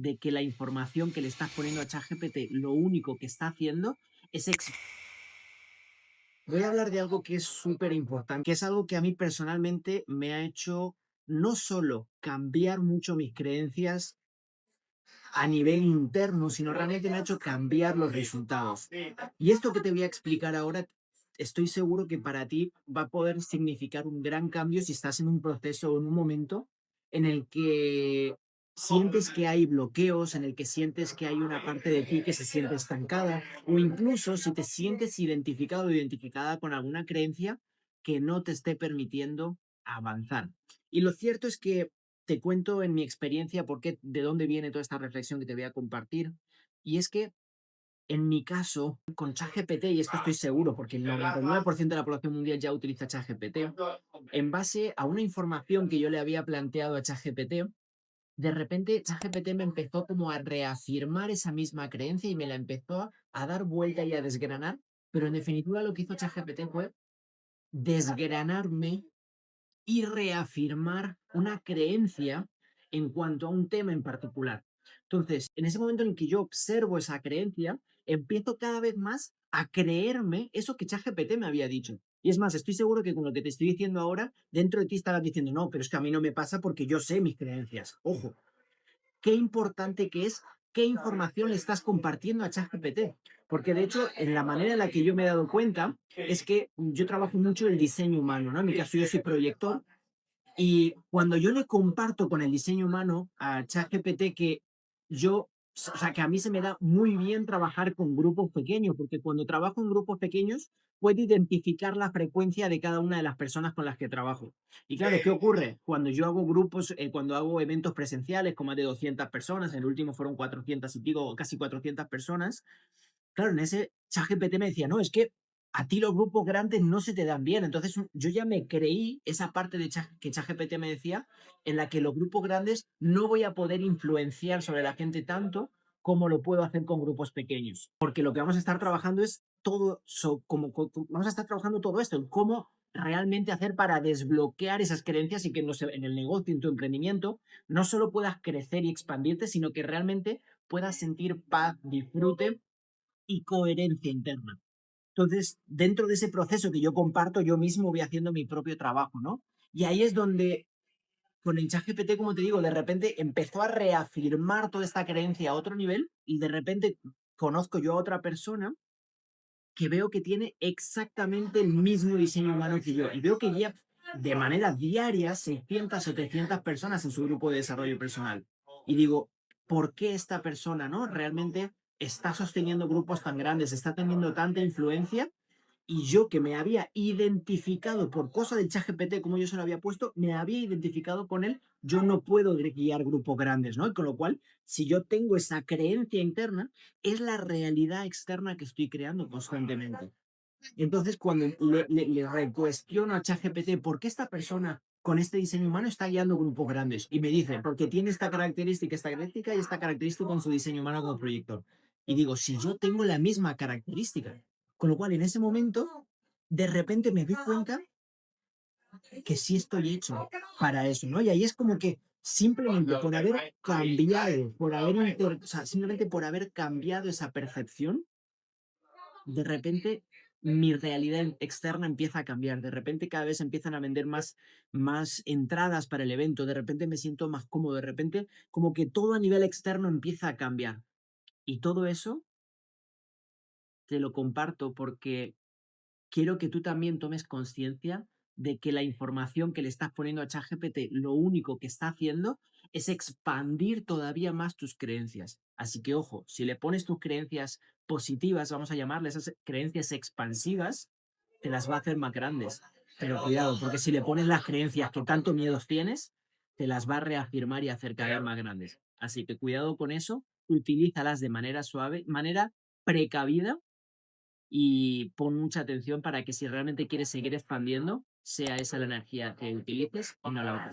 de que la información que le estás poniendo a ChatGPT lo único que está haciendo es... Voy a hablar de algo que es súper importante, que es algo que a mí personalmente me ha hecho no solo cambiar mucho mis creencias a nivel interno, sino realmente me ha hecho cambiar los resultados. Y esto que te voy a explicar ahora, estoy seguro que para ti va a poder significar un gran cambio si estás en un proceso o en un momento en el que sientes que hay bloqueos, en el que sientes que hay una parte de ti que se siente estancada, o incluso si te sientes identificado o identificada con alguna creencia que no te esté permitiendo avanzar. Y lo cierto es que te cuento en mi experiencia de dónde viene toda esta reflexión que te voy a compartir. Y es que en mi caso, con ChatGPT, y esto estoy seguro porque el 99% de la población mundial ya utiliza ChatGPT, en base a una información que yo le había planteado a ChatGPT, de repente ChatGPT me empezó como a reafirmar esa misma creencia y me la empezó a dar vuelta y a desgranar, pero en definitiva lo que hizo ChatGPT fue desgranarme y reafirmar una creencia en cuanto a un tema en particular. Entonces, en ese momento en el que yo observo esa creencia, empiezo cada vez más a creerme eso que ChatGPT me había dicho. Y es más, estoy seguro que con lo que te estoy diciendo ahora, dentro de ti estarás diciendo, no, pero es que a mí no me pasa porque yo sé mis creencias. Ojo, qué importante que es qué información le estás compartiendo a ChatGPT. Porque de hecho, en la manera en la que yo me he dado cuenta es que yo trabajo mucho el diseño humano, ¿no? En mi caso, yo soy proyector y cuando yo le comparto con el diseño humano a ChatGPT que o sea, que a mí se me da muy bien trabajar con grupos pequeños, porque cuando trabajo en grupos pequeños puedo identificar la frecuencia de cada una de las personas con las que trabajo. Y claro, ¿qué ocurre? Cuando yo hago grupos, cuando hago eventos presenciales con más de 200 personas, el último fueron 400 y pico, casi 400 personas, claro, en ese ChatGPT me decía, no, es que a ti los grupos grandes no se te dan bien. Entonces yo ya me creí esa parte que ChatGPT me decía, en la que los grupos grandes no voy a poder influenciar sobre la gente tanto como lo puedo hacer con grupos pequeños. Porque lo que vamos a estar trabajando es todo, vamos a estar trabajando todo esto, en cómo realmente hacer para desbloquear esas creencias y que en el negocio, en tu emprendimiento, no solo puedas crecer y expandirte, sino que realmente puedas sentir paz, disfrute y coherencia interna. Entonces, dentro de ese proceso que yo comparto, yo mismo voy haciendo mi propio trabajo, ¿no? Y ahí es donde, con el ChatGPT, como te digo, de repente empezó a reafirmar toda esta creencia a otro nivel y de repente conozco yo a otra persona que veo que tiene exactamente el mismo diseño humano que yo y veo que ya de manera diaria 600, 700 personas en su grupo de desarrollo personal. Y digo, ¿por qué esta persona, no? Realmente está sosteniendo grupos tan grandes, está teniendo tanta influencia y yo que me había identificado por cosa del ChatGPT, como yo se lo había puesto, me había identificado con él, yo no puedo guiar grupos grandes, ¿no? Y con lo cual, si yo tengo esa creencia interna, es la realidad externa que estoy creando constantemente. Entonces, cuando le recuestiono a ChatGPT por qué esta persona con este diseño humano está guiando grupos grandes, y me dice, porque tiene esta característica y esta característica con su diseño humano como proyector. Y digo, si yo tengo la misma característica, con lo cual en ese momento, de repente me doy cuenta que sí estoy hecho para eso, ¿no? Y ahí es como que simplemente por haber cambiado, o sea, simplemente por haber cambiado esa percepción, de repente mi realidad externa empieza a cambiar, de repente cada vez empiezan a vender más entradas para el evento, de repente me siento más cómodo, de repente como que todo a nivel externo empieza a cambiar. Y todo eso te lo comparto porque quiero que tú también tomes conciencia de que la información que le estás poniendo a ChatGPT lo único que está haciendo es expandir todavía más tus creencias. Así que ojo, si le pones tus creencias positivas, vamos a llamarles esas creencias expansivas, te las va a hacer más grandes. Pero cuidado, porque si le pones las creencias que tanto miedos tienes, te las va a reafirmar y hacer cada vez más grandes. Así que cuidado con eso, utilízalas de manera suave, manera precavida y pon mucha atención para que si realmente quieres seguir expandiendo, sea esa la energía que utilices y no la otra.